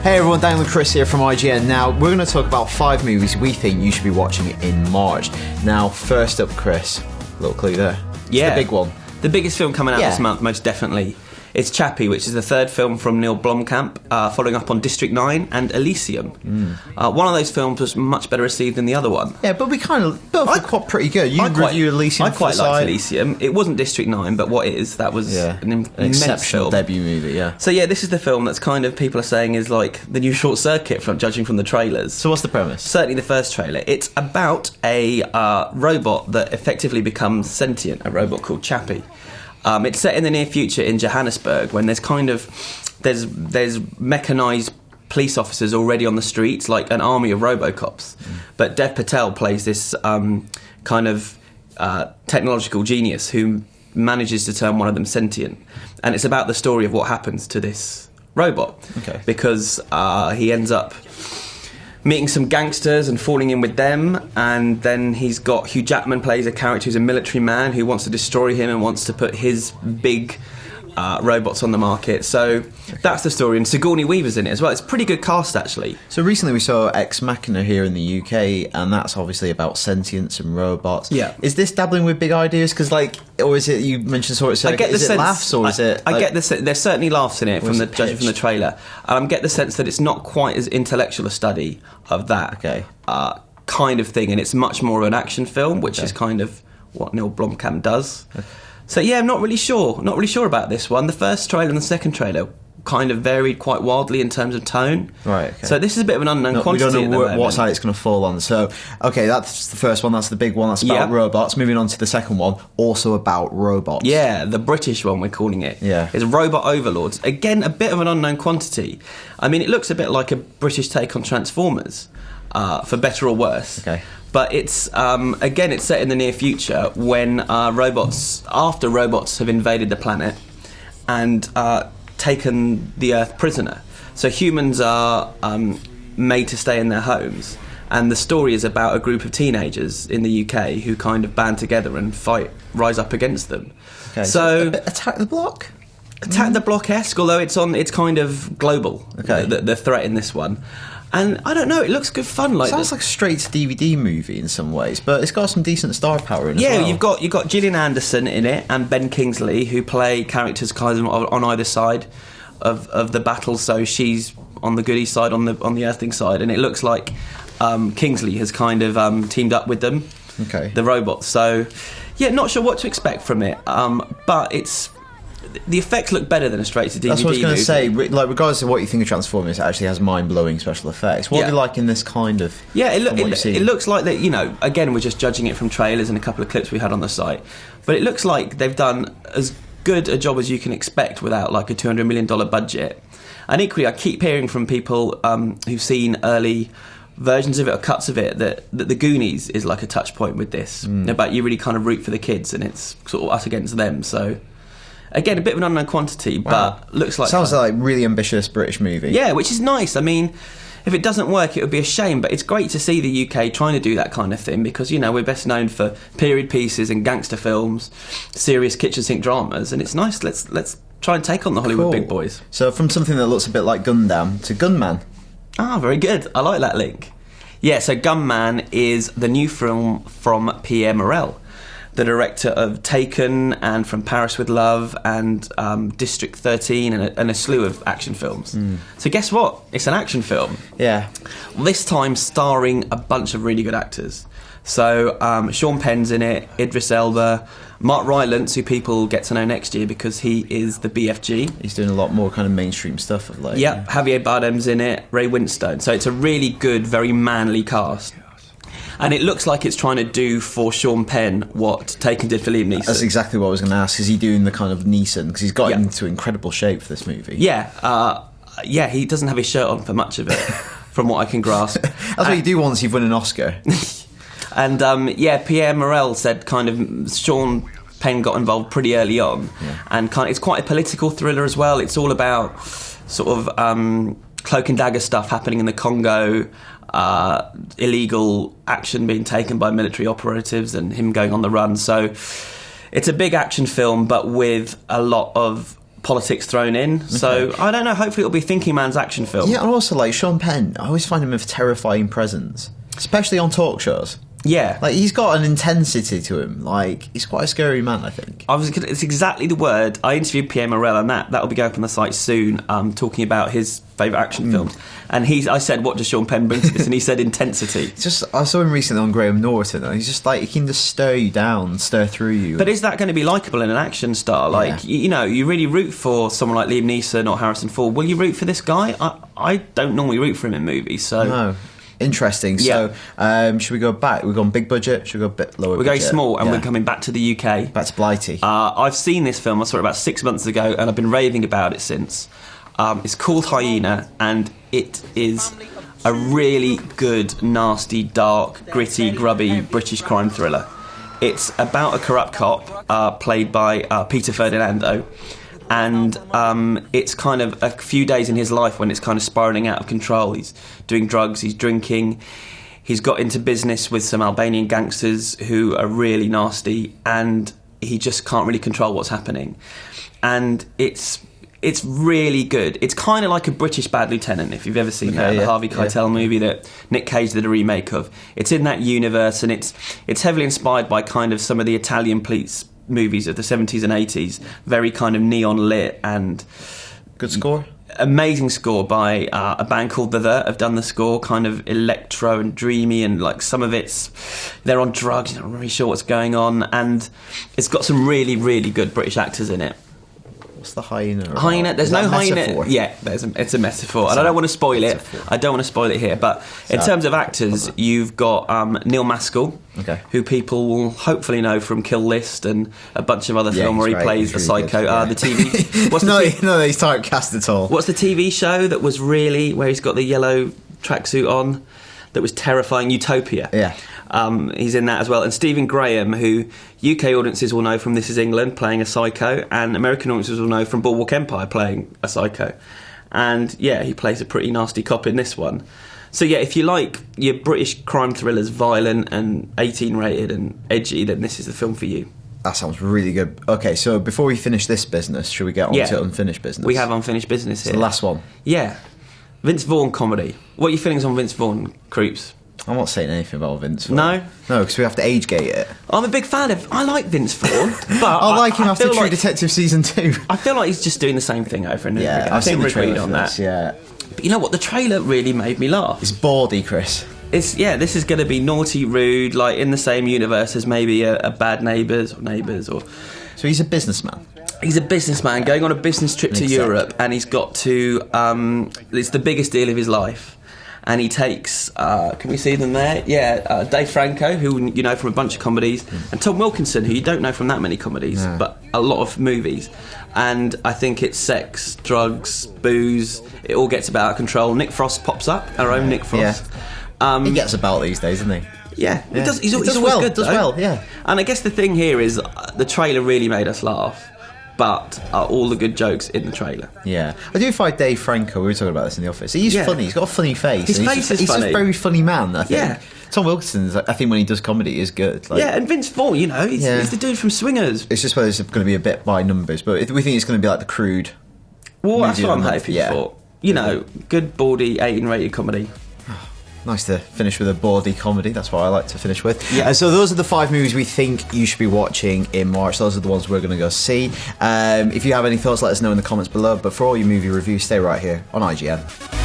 Hey everyone, Daniel and Chris here from IGN. Now, we're going to talk about 5 movies we think you should be watching in March. Now, first up, Chris, little clue there. Yeah. It's the big one. The biggest film coming out this month, most definitely. It's Chappie, which is the third film from Neil Blomkamp, following up on District 9 and Elysium. One of those films was much better received than the other one. Yeah, but we kind of both were quite pretty good. You reviewed Elysium. I quite liked Elysium. It wasn't District 9, but what is, that was an exceptional film. Debut movie, yeah. So yeah, this is the film that's kind of, people are saying, is like the new Short Circuit, from judging from the trailers. So what's the premise? Certainly the first trailer. It's about a robot that effectively becomes sentient, a robot called Chappie. It's set in the near future in Johannesburg, when there's mechanised police officers already on the streets, like an army of Robocops. But Dev Patel plays this technological genius who manages to turn one of them sentient. And it's about the story of what happens to this robot. Okay. Because he ends up meeting some gangsters and falling in with them, and then he's got Hugh Jackman plays a character who's a military man who wants to destroy him and wants to put his big robots on the market. So that's the story, and Sigourney Weaver's in it as well. It's a pretty good cast, actually. So recently we saw Ex Machina here in the UK, and that's obviously about sentience and robots. Yeah. Is this dabbling with big ideas? Because, or is it, you mentioned sort of, I get the is sense, it laughs, or is it... I get the sense, there's certainly laughs in it, judging from the trailer. Get the sense that it's not quite as intellectual a study of that kind of thing, and it's much more of an action film, which is kind of what Neil Blomkamp does. Okay. So yeah, I'm not really sure about this one. The first trailer and the second trailer kind of varied quite wildly in terms of tone. Right, okay. So this is a bit of an unknown quantity. We don't know what side it's going to fall on. So, okay, that's the first one, that's the big one, that's about robots. Moving on to the second one, also about robots. Yeah, the British one, we're calling it. Yeah. It's Robot Overlords. Again, a bit of an unknown quantity. I mean, it looks a bit like a British take on Transformers, for better or worse. Okay. But it's, again, it's set in the near future when robots have invaded the planet and taken the Earth prisoner. So humans are made to stay in their homes. And the story is about a group of teenagers in the UK who kind of band together and rise up against them. Okay, so Attack the Block? Attack the Block-esque, although it's kind of global, the threat in this one. And I don't know, it looks good fun. Sounds like a straight to DVD movie in some ways, but it's got some decent star power in it. Yeah, you've got Gillian Anderson in it and Ben Kingsley, who play characters kind of on either side of the battle. So she's on the goody side, on the earthling side, and it looks like Kingsley has kind of teamed up with them, the robots. So yeah, not sure what to expect from it, but the effects look better than a straight to DVD movie. That's what I was going to say. Like, regardless of what you think of Transformers, it actually has mind-blowing special effects. What are they like in this kind of... Yeah, it looks like that, again, we're just judging it from trailers and a couple of clips we had on the site, but it looks like they've done as good a job as you can expect without, like, a $200 million budget. And equally, I keep hearing from people who've seen early versions of it or cuts of it that the Goonies is like a touch point with this. About you really kind of root for the kids and it's sort of us against them, so... Again, a bit of an unknown quantity, but looks like... Sounds like a really ambitious British movie. Yeah, which is nice. I mean, if it doesn't work, it would be a shame, but it's great to see the UK trying to do that kind of thing because, we're best known for period pieces and gangster films, serious kitchen sink dramas, and it's nice. Let's try and take on the Hollywood big boys. So from something that looks a bit like Gundam to Gunman. Ah, very good. I like that link. Yeah, so Gunman is the new film from Pierre Morel, the director of Taken and From Paris with Love and District 13 and a slew of action films. So guess what? It's an action film. Yeah. This time starring a bunch of really good actors. So Sean Penn's in it, Idris Elba, Mark Rylance, who people get to know next year because he is the BFG. He's doing a lot more kind of mainstream stuff of late. Yep, Javier Bardem's in it, Ray Winstone. So it's a really good, very manly cast. And it looks like it's trying to do for Sean Penn what Taken did for Liam Neeson. That's exactly what I was going to ask. Is he doing the kind of Neeson? Because he's got into incredible shape for this movie. Yeah, he doesn't have his shirt on for much of it, from what I can grasp. That's what you do once you've won an Oscar. And Pierre Morel said kind of Sean Penn got involved pretty early on. Yeah. And it's quite a political thriller as well. It's all about sort of cloak and dagger stuff happening in the Congo, illegal action being taken by military operatives and him going on the run. So it's a big action film, but with a lot of politics thrown in. So I don't know. Hopefully, it'll be a thinking man's action film. Yeah, and also like Sean Penn, I always find him a terrifying presence, especially on talk shows. Yeah. Like, he's got an intensity to him. Like, he's quite a scary man, I think. It's exactly the word. I interviewed Pierre Morel on that. That'll be going up on the site soon, talking about his favourite action films. And I said, what does Sean Penn bring to this? And he said intensity. I saw him recently on Graham Norton, and he's just like, he can just stir you down, stir through you. But is that going to be likeable in an action star? Like, you know, you really root for someone like Liam Neeson or Harrison Ford. Will you root for this guy? I don't normally root for him in movies, so... No. Interesting. So, should we go back? We've gone big budget. Should we go a bit lower? We're going small, and we're coming back to the UK. Back to Blighty. I've seen this film. I saw it about 6 months ago, and I've been raving about it since. It's called Hyena, and it is a really good, nasty, dark, gritty, grubby British crime thriller. It's about a corrupt cop played by Peter Ferdinando. And it's kind of a few days in his life when it's kind of spiralling out of control. He's doing drugs, he's drinking, he's got into business with some Albanian gangsters who are really nasty, and he just can't really control what's happening. And it's really good. It's kind of like a British Bad Lieutenant, if you've ever seen the Harvey Keitel movie that Nick Cage did a remake of. It's in that universe, and it's heavily inspired by kind of some of the Italian police movies of the 70s and 80s, very kind of neon lit, and good score. Amazing score by a band called The have done the score, kind of electro and dreamy, and like some of they're on drugs, you're not really sure what's going on, and it's got some really, really good British actors in it. What's the hyena? Hyena. There's no hyena. Yeah, it's a metaphor, and I don't want to spoil it. I don't want to spoil it here. But in terms of actors, you've got Neil Maskell, who people will hopefully know from Kill List and a bunch of other films where he plays the psycho. The TV. No, he's typecast at all. What's the TV show that was really where he's got the yellow tracksuit on? That was terrifying. Utopia. Yeah. He's in that as well. And Stephen Graham, who UK audiences will know from This Is England, playing a psycho, and American audiences will know from Boardwalk Empire, playing a psycho. And yeah, he plays a pretty nasty cop in this one. So yeah, if you like your British crime thrillers, violent and 18 rated and edgy, then this is the film for you. That sounds really good. Okay, so before we finish this business, should we get on to unfinished business? We have unfinished business here. The last one. Yeah. Vince Vaughn comedy. What are your feelings on Vince Vaughn, Croops? I'm not saying anything about Vince Vaughn. No? No, because we have to age-gate it. I'm a big fan of... I like Vince Vaughn, but... I like him after True Detective Season 2. I feel like he's just doing the same thing over and over again. I've seen the trailer on that. Yeah. But you know what? The trailer really made me laugh. It's bawdy, Chris. This is going to be naughty, rude, like in the same universe as maybe a Bad Neighbours or... So he's a businessman. He's a businessman going on a business trip to Europe, and he's got to... it's the biggest deal of his life. And he takes... can we see them there? Yeah, Dave Franco, who you know from a bunch of comedies, and Tom Wilkinson, who you don't know from that many comedies, but a lot of movies. And I think it's sex, drugs, booze. It all gets about out of control. Nick Frost pops up, our own Nick Frost. Yeah. He gets about these days, doesn't he? Yeah, he does. He's always good, though. Does well, yeah. And I guess the thing here is the trailer really made us laugh. But all the good jokes in the trailer. Yeah. I do find Dave Franco, we were talking about this in the office, he's funny, he's got a funny face. His face is funny. He's a very funny man, I think. Yeah. Tom Wilkinson, I think when he does comedy, is good. Like, yeah, and Vince Vaughn, you know, he's the dude from Swingers. It's just whether it's going to be a bit by numbers, but we think it's going to be like the crude... Well, that's what I'm hoping for. You know, good, bawdy, 18-rated comedy. Nice to finish with a bawdy comedy. That's what I like to finish with. Yeah. So those are the 5 movies we think you should be watching in March. Those are the ones we're going to go see. If you have any thoughts, let us know in the comments below. But for all your movie reviews, stay right here on IGN.